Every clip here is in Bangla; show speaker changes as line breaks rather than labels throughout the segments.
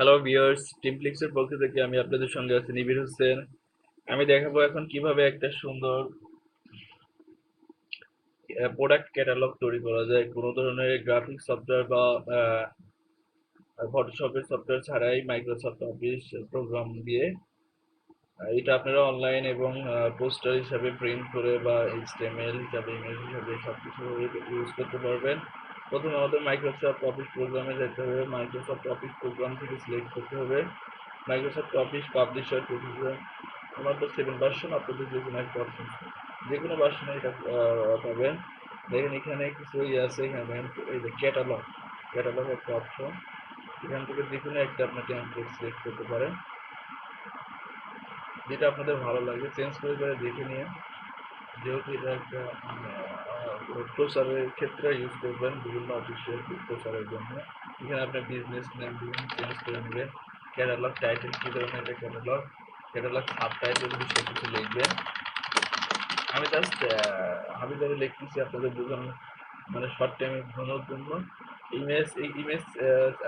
হ্যালো ভিউয়ার্স, টিমফ্লিক্সের পক্ষ থেকে আমি আপনাদের সঙ্গে আছি নিবির হোসেন। আমি দেখাবো এখন কিভাবে একটা সুন্দর প্রোডাক্ট ক্যাটালগ তৈরি করা যায় কোনো ধরনের গ্রাফিক সফটওয়্যার বা ফটোশপের সফটওয়্যার ছাড়াই মাইক্রোসফট অফিস প্রোগ্রাম দিয়ে। এটা আপনারা অনলাইন এবং পোস্টার হিসাবে প্রিন্ট করে বা এইচটিএমএল হিসাবে ইমেজ হিসাবে সবকিছু ইউজ করতে পারবেন। প্রথমে আমাদের মাইক্রোসফট অফিস প্রোগ্রামে যেতে হবে। মাইক্রোসফট অফিস প্রোগ্রাম থেকে সিলেক্ট করতে হবে মাইক্রোসফট অফিস পাবলিশার প্রফেশন। আমার তো 7 ভার্সন, আপনাদের যে কোনো একটা অপশন, যে কোনো ভার্সনে এটা পাবেন। দেখেন এখানে কিছু আছে, এখানে এই যে ক্যাটালগ, ক্যাটালগ একটা অপশন। এখান থেকে যে কোনো একটা আপনার টেমপ্লেট সিলেক্ট করতে পারেন, যেটা আপনাদের ভালো লাগে চেঞ্জ করে করে দেখে নিয়ে। যেহেতু এটা একটা প্রচারের ক্ষেত্রে ইউজ করবেন, বিভিন্ন অফিসিয়াল প্রচারের জন্য, এখানে আপনার বিজনেস নেম চেঞ্জ করে নেবেন। ক্যাটালগ টাইটেল কী ধরনের এটা ক্যাটালগ, ক্যাটালগ সাব টাইটেল বিষয়ে কিছু লিখবেন। আমি জাস্ট আমি ধরে লিখতেছি আপনাদের বোঝানো, মানে শর্ট টাইমে বোঝানোর জন্য। এই ইমেজ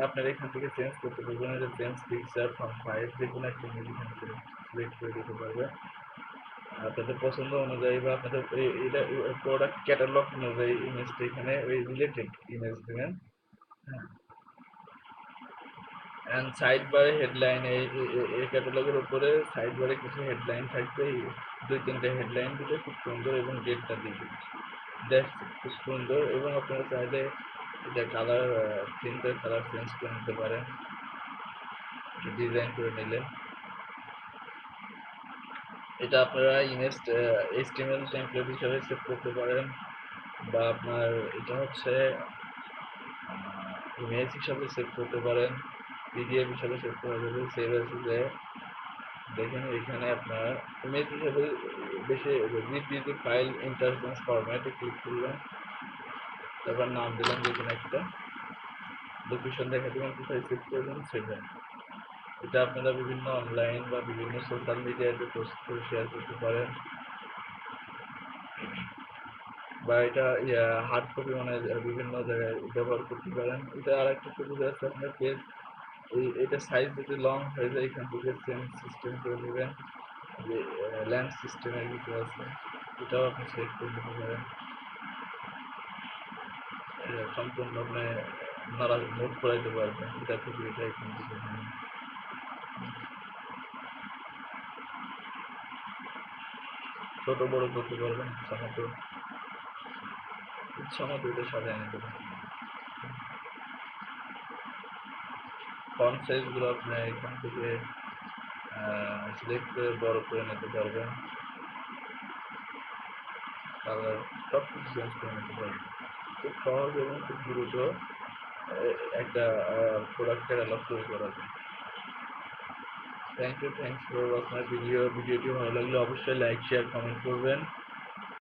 আপনারা এখান থেকে চেঞ্জ করতে পারবেন। এটা চেঞ্জ পিকচার ফ্রম ফাইল, যে কোনো একটা ইমেজ এখান থেকে সিলেক্ট করে দিতে পারবেন আপনাদের পছন্দ অনুযায়ী, বা আপনাদের এটা প্রোডাক্ট ক্যাটালগ অনুযায়ী ইমেজটা এখানে ওই রিলেটেড ইমেজ দেবেন। হ্যাঁ, অ্যান্ড সাইড বারে হেডলাইন, এই ক্যাটালগের উপরে সাইড বারে কিছু হেডলাইন থাকবে। দুই তিনটে হেডলাইন দিলে খুব সুন্দর, এবং ডেটটা দিবে, দ্যাটস খুব সুন্দর। এবং আপনারা চাইলে এটা কালার, প্রিন্টের কালার চেঞ্জ করে নিতে পারেন ডিজাইন করে নিলে। এটা আপনারা ইমেজ এইচটিএমএল টেমপ্লেট হিসাবে সেভ করতে পারেন, বা আপনার এটা হচ্ছে ইমেজ হিসাবে সেভ করতে পারেন, পিডিএফ হিসাবে সেভ করা যাবে। সেভ এসে দেখেন এখানে আপনার ইমেজ হিসাবে বেশি জিপিজি ফাইল ইন্টারচেঞ্জ ফরম্যাটে ক্লিক করলেন, তারপর নাম দিলাম যে কোনো একটা, লোকেশন দেখা দেবেন কোথায় সেভ করবেন, সেভেন। এটা আপনারা বিভিন্ন অনলাইন বা বিভিন্ন সোশ্যাল মিডিয়াতে পোস্ট করে শেয়ার করতে পারেন, বা এটা হার্ড কপি মানে বিভিন্ন জায়গায় ব্যবহার করতে পারেন। এটা আর একটা সুবিধা আছে, আপনার পেজ এটা সাইজ যদি লং হয়ে যায় এখান থেকে চেঞ্জ সিস্টেম করে নেবেন, যে ল্যান্ড সিস্টেমের কিছু আছে, এটাও আপনি সিলেক্ট করে নিতে পারেন। সম্পূর্ণ আপনি নাড়া নোট করাইতে পারবেন, এটা থেকে এটা এখান থেকে ছোট বড় করতে পারবেন ইচ্ছা মতো এটা সাজায় নিতে পারবেন। ফন্ট সাইজগুলো আপনি এখান থেকে সিলেক্ট করে বড় করে নিতে পারবেন, কালার সব কিছু চেঞ্জ করে নিতে পারবেন। খুব সহজ এবং খুব দ্রুত একটা প্রোডাক্ট ক্যাটালগ তৈরি করা যায়। থ্যাংকস ফর ওয়াচ মাই ভিডিওটি ভালো লাগলে অবশ্যই লাইক শেয়ার কমেন্ট করবেন।